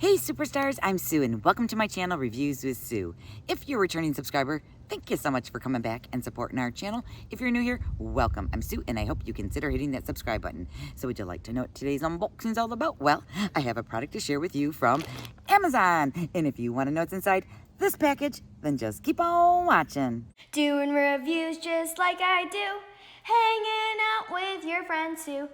Hey superstars, I'm Sue and welcome to my channel Reviews with Sue. If you're a returning subscriber, thank you so much for coming back and supporting our channel. If you're new here, welcome. I'm Sue and I hope you consider hitting that subscribe button. So would you like to know what today's unboxing is all about? Well, I have a product to share with you from Amazon. And if you want to know what's inside this package, then just keep on watching. Doing reviews just like I do. Hanging out with your friends too.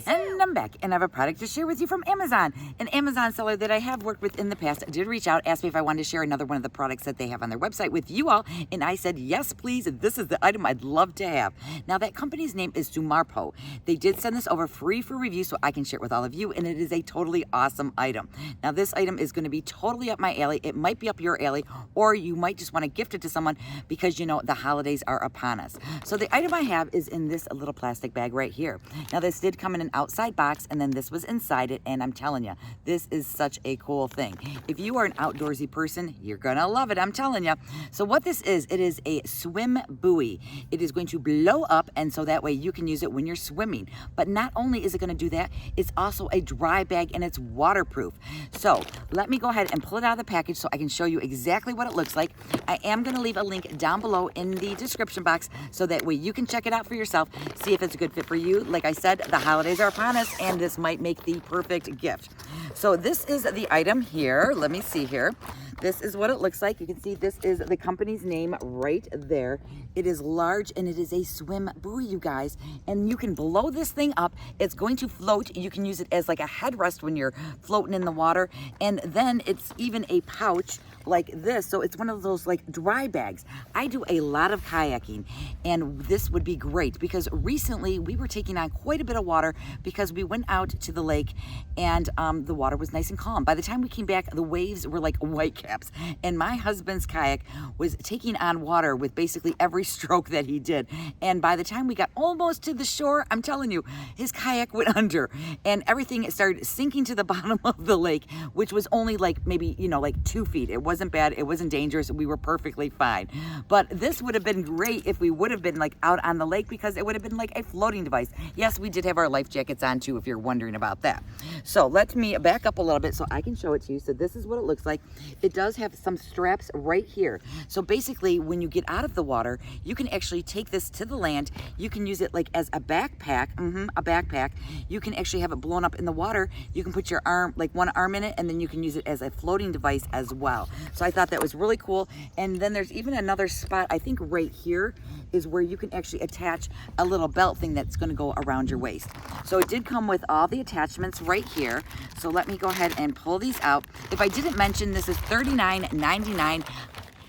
And I'm back, and I have a product to share with you from Amazon. An Amazon seller that I have worked with in the past did reach out, asked me if I wanted to share another one of the products that they have on their website with you all, and I said, yes, please. This is the item I'd love to have. Now, that company's name is Sumarpo. They did send this over free for review so I can share it with all of you, and it is a totally awesome item. Now, this item is going to be totally up my alley. It might be up your alley, or you might just want to gift it to someone because, you know, the holidays are upon us. So the item I have is in this little plastic bag right here. Now, this did come in an outside box, and then this was inside it, and I'm telling you, this is such a cool thing. If you are an outdoorsy person, you're gonna love it, I'm telling you. So what this is, it is a swim buoy. It is going to blow up, and so that way you can use it when you're swimming. But not only is it gonna do that, it's also a dry bag and it's waterproof. So let me go ahead and pull it out of the package so I can show you exactly what it looks like. I am gonna leave a link down below in the description box so that way you can check it out for yourself, see if it's a good fit for you. Like I said, the holidays are upon us, and this might make the perfect gift. So this is the item here. Let me see here. This is what it looks like. You can see this is the company's name right there. It is large and it is a swim buoy, you guys. And you can blow this thing up. It's going to float. You can use it as like a headrest when you're floating in the water. And then it's even a pouch like this. So it's one of those like dry bags. I do a lot of kayaking, and this would be great because recently we were taking on quite a bit of water because we went out to the lake and the water was nice and calm. By the time we came back, the waves were like white caps, and my husband's kayak was taking on water with basically every stroke that he did. And by the time we got almost to the shore, I'm telling you, his kayak went under and everything started sinking to the bottom of the lake, which was only like maybe, you know, like 2 feet. It wasn't bad. It wasn't dangerous. We were perfectly fine. But this would have been great if we would have been like out on the lake because it would have been like a floating device. Yes, we did have our life jackets on too, if you're wondering about that. So let me back up a little bit so I can show it to you. So this is what it looks like. It does have some straps right here. So basically, when you get out of the water, you can actually take this to the land. You can use it like as a backpack, a backpack. You can actually have it blown up in the water. You can put your arm, like one arm in it, and then you can use it as a floating device as well. So I thought that was really cool. And then there's even another spot, I think right here is where you can actually attach a little belt thing that's going to go around your waist. So it did come with all the attachments right here. So let me go ahead and pull these out. If I didn't mention, this is $39.99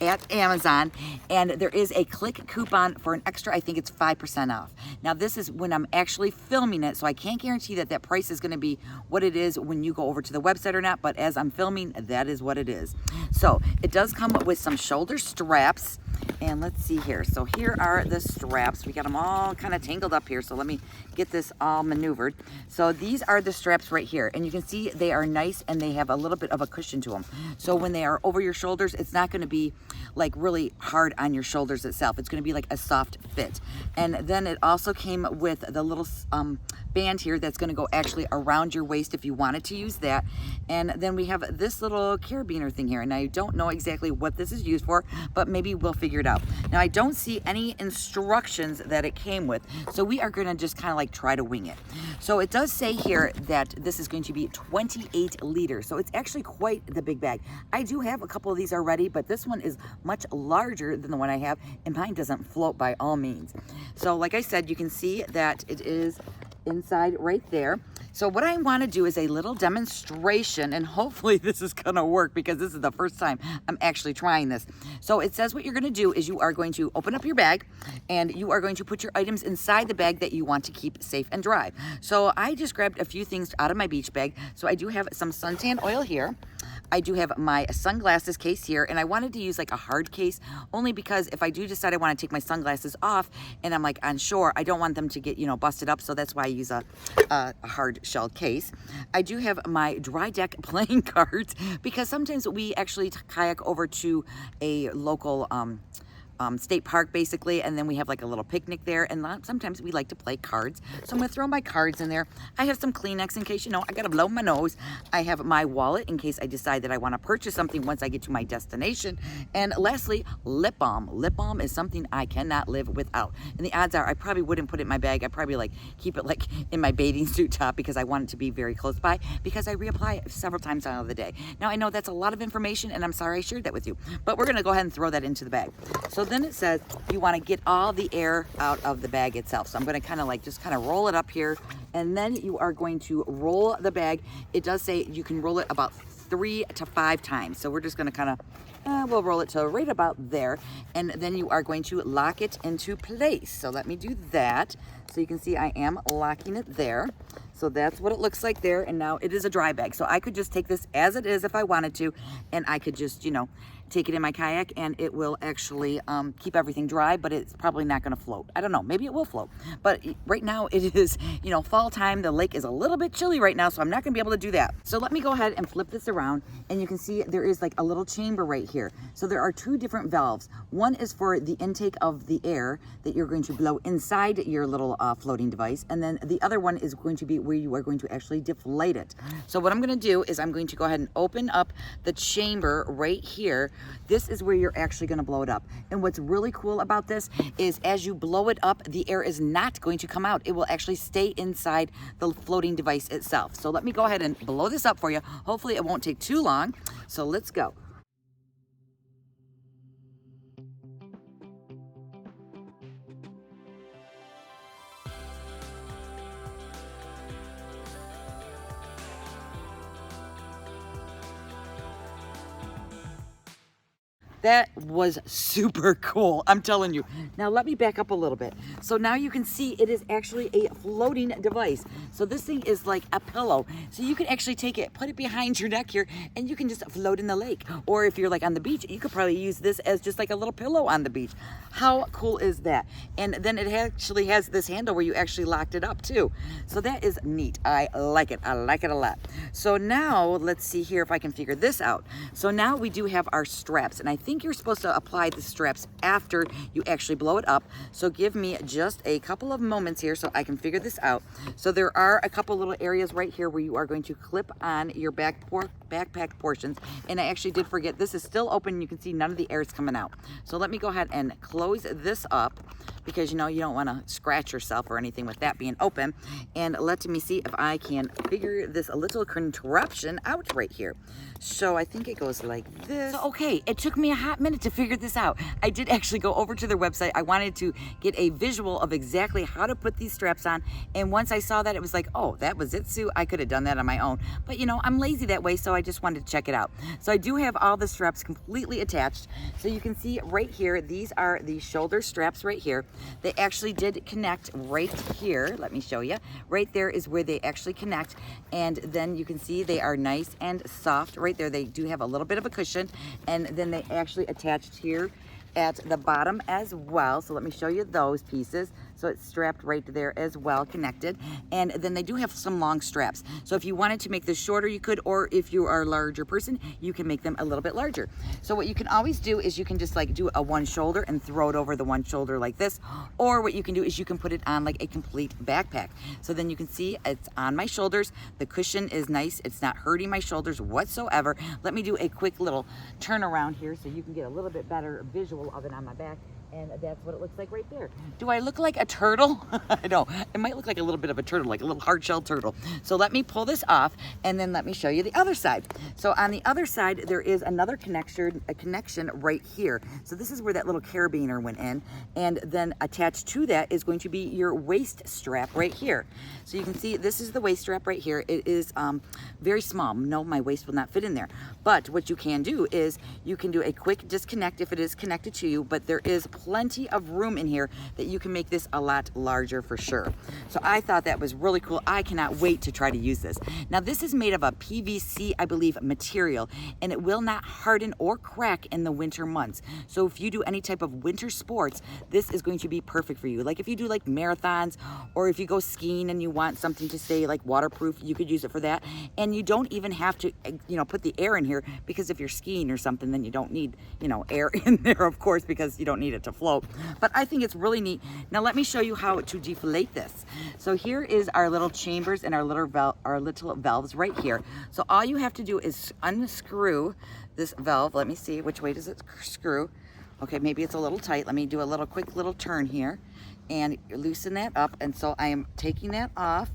at Amazon, and there is a click coupon for an extra, I think it's 5% off. Now this is when I'm actually filming it, so I can't guarantee that that price is going to be what it is when you go over to the website or not, but as I'm filming, that is what it is. So it does come with some shoulder straps, and let's see here. So here are the straps. We got them all kind of tangled up here, so let me get this all maneuvered. So these are the straps right here, and you can see they are nice and they have a little bit of a cushion to them. So when they are over your shoulders, it's not going to be like really hard on your shoulders itself. It's going to be like a soft fit. And then it also came with the little band here that's going to go actually around your waist if you wanted to use that. And then we have this little carabiner thing here, and I don't know exactly what this is used for, but maybe we'll figure it out. Now I don't see any instructions that it came with, so we are going to just kind of like try to wing it. So it does say here that this is going to be 28 liters, so it's actually quite the big bag. I do have a couple of these already, but this one is much larger than the one I have, and mine doesn't float by all means. So like I said, you can see that it is inside right there. So what I want to do is a little demonstration, and hopefully this is going to work because this is the first time I'm actually trying this. So it says what you're going to do is you are going to open up your bag and you are going to put your items inside the bag that you want to keep safe and dry. So I just grabbed a few things out of my beach bag. So I do have some suntan oil here. I do have my sunglasses case here, and I wanted to use like a hard case only because if I do decide I want to take my sunglasses off and I'm like on shore, I don't want them to get, you know, busted up. So that's why I use a hard shell case. I do have my dry deck playing cards because sometimes we actually kayak over to a local state park basically, and then we have like a little picnic there, and sometimes we like to play cards. So I'm gonna throw my cards in there. I have some Kleenex in case, you know, I gotta blow my nose. I have my wallet in case I decide that I want to purchase something once I get to my destination. And lastly, lip balm. Lip balm is something I cannot live without. And the odds are I probably wouldn't put it in my bag. I'd probably like keep it like in my bathing suit top because I want it to be very close by, because I reapply it several times out of the day. Now I know that's a lot of information and I'm sorry I shared that with you, but we're gonna go ahead and throw that into the bag. So then it says you want to get all the air out of the bag itself. So I'm going to kind of like just kind of roll it up here, and then you are going to roll the bag. It does say you can roll it about 3 to 5 times. So we're just going to kind of we'll roll it to right about there, and then you are going to lock it into place. So let me do that. So you can see I am locking it there. So that's what it looks like there. And now it is a dry bag. So I could just take this as it is if I wanted to, and I could just, you know, take it in my kayak and it will actually keep everything dry, but it's probably not going to float. I don't know, maybe it will float, but right now it is, you know, fall time. The lake is a little bit chilly right now, so I'm not going to be able to do that. So let me go ahead and flip this around, and you can see there is like a little chamber right here. So there are 2 different valves. One is for the intake of the air that you're going to blow inside your little floating device, and then the other one is going to be where you are going to actually deflate it. So what I'm going to do is I'm going to go ahead and open up the chamber right here. This is where you're actually going to blow it up. And what's really cool about this is as you blow it up, the air is not going to come out. It will actually stay inside the floating device itself. So let me go ahead and blow this up for you. Hopefully it won't take too long. So let's go. That was super cool, I'm telling you. Now let me back up a little bit. So now you can see it is actually a floating device. So this thing is like a pillow. So you can actually take it, put it behind your neck here, and you can just float in the lake. Or if you're like on the beach, you could probably use this as just like a little pillow on the beach. How cool is that? And then it actually has this handle where you actually locked it up too. So that is neat. I like it. I like it a lot. So now let's see here if I can figure this out. So now we do have our straps, and I think you're supposed to apply the straps after you actually blow it up. So give me just a couple of moments here so I can figure this out. So there are a couple little areas right here where you are going to clip on your backpack portions. And I actually did forget, this is still open. You can see none of the air is coming out. So let me go ahead and close this up, because you know you don't want to scratch yourself or anything with that being open. And let me see if I can figure this little contraption out right here. So I think it goes like this. So, okay, it took me a hot minute to figure this out. I did actually go over to their website. I wanted to get a visual of exactly how to put these straps on. And once I saw that, it was like, oh, that was it, Sue. I could have done that on my own. But you know, I'm lazy that way, so I just wanted to check it out. So I do have all the straps completely attached. So you can see right here, these are the shoulder straps right here. They actually did connect right here. Let me show you. Right there is where they actually connect. And then you can see they are nice and soft right there. They do have a little bit of a cushion, and then they actually attached here at the bottom as well. So let me show you those pieces. So it's strapped right there as well, connected. And then they do have some long straps. So if you wanted to make this shorter, you could, or if you are a larger person, you can make them a little bit larger. So what you can always do is you can just like do a one shoulder and throw it over the one shoulder like this. Or what you can do is you can put it on like a complete backpack. So then you can see it's on my shoulders. The cushion is nice. It's not hurting my shoulders whatsoever. Let me do a quick little turn around here so you can get a little bit better visual of it on my back. And that's what it looks like right there. Do I look like a turtle? I know, it might look like a little bit of a turtle, like a little hard-shelled turtle. So let me pull this off, and then let me show you the other side. So on the other side, there is another connection right here. So this is where that little carabiner went in, and then attached to that is going to be your waist strap right here. So you can see this is the waist strap right here. It is very small. No, my waist will not fit in there. But what you can do is you can do a quick disconnect if it is connected to you, but there is plenty of room in here that you can make this a lot larger for sure. So I thought that was really cool. I cannot wait to try to use this. Now this is made of a PVC, I believe, material, and it will not harden or crack in the winter months. So if you do any type of winter sports, this is going to be perfect for you. Like if you do like marathons, or if you go skiing and you want something to stay like waterproof, you could use it for that. And you don't even have to, you know, put the air in here, because if you're skiing or something, then you don't need, you know, air in there, of course, because you don't need it to float, but I think it's really neat. Now let me show you how to deflate this. So here is our little chambers and our little valves right here. So all you have to do is unscrew this valve. Let me see, which way does it screw? Okay, maybe it's a little tight. Let me do a little quick little turn here and loosen that up. And so I am taking that off,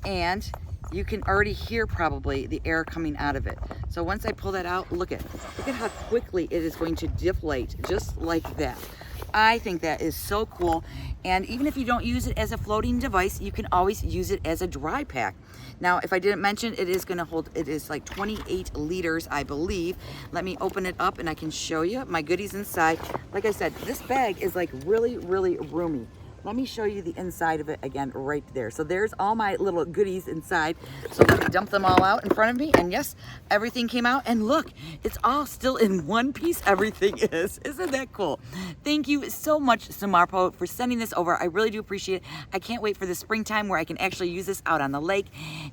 and you can already hear probably the air coming out of it. So once I pull that out, look at how quickly it is going to deflate, just like that. I think that is so cool. And even if you don't use it as a floating device, you can always use it as a dry pack. Now, if I didn't mention, it is gonna hold, it is like 28 liters, I believe. Let me open it up and I can show you my goodies inside. Like I said, this bag is like really, really roomy. Let me show you the inside of it again right there. So there's all my little goodies inside. So let me dump them all out in front of me. And yes, everything came out. And look, it's all still in one piece. Everything is. Isn't that cool? Thank you so much, Sumarpo, for sending this over. I really do appreciate it. I can't wait for the springtime where I can actually use this out on the lake.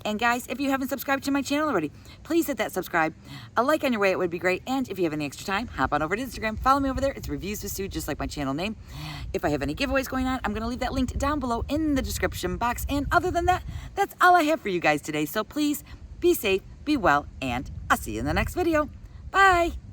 And guys, if you haven't subscribed to my channel already, please hit that subscribe. A like on your way, it would be great. And if you have any extra time, hop on over to Instagram. Follow me over there. It's Reviews with Sue, just like my channel name. If I have any giveaways going on, I'm going to leave that linked down below in the description box. And other than that, that's all I have for you guys today. So please be safe, be well, and I'll see you in the next video. Bye.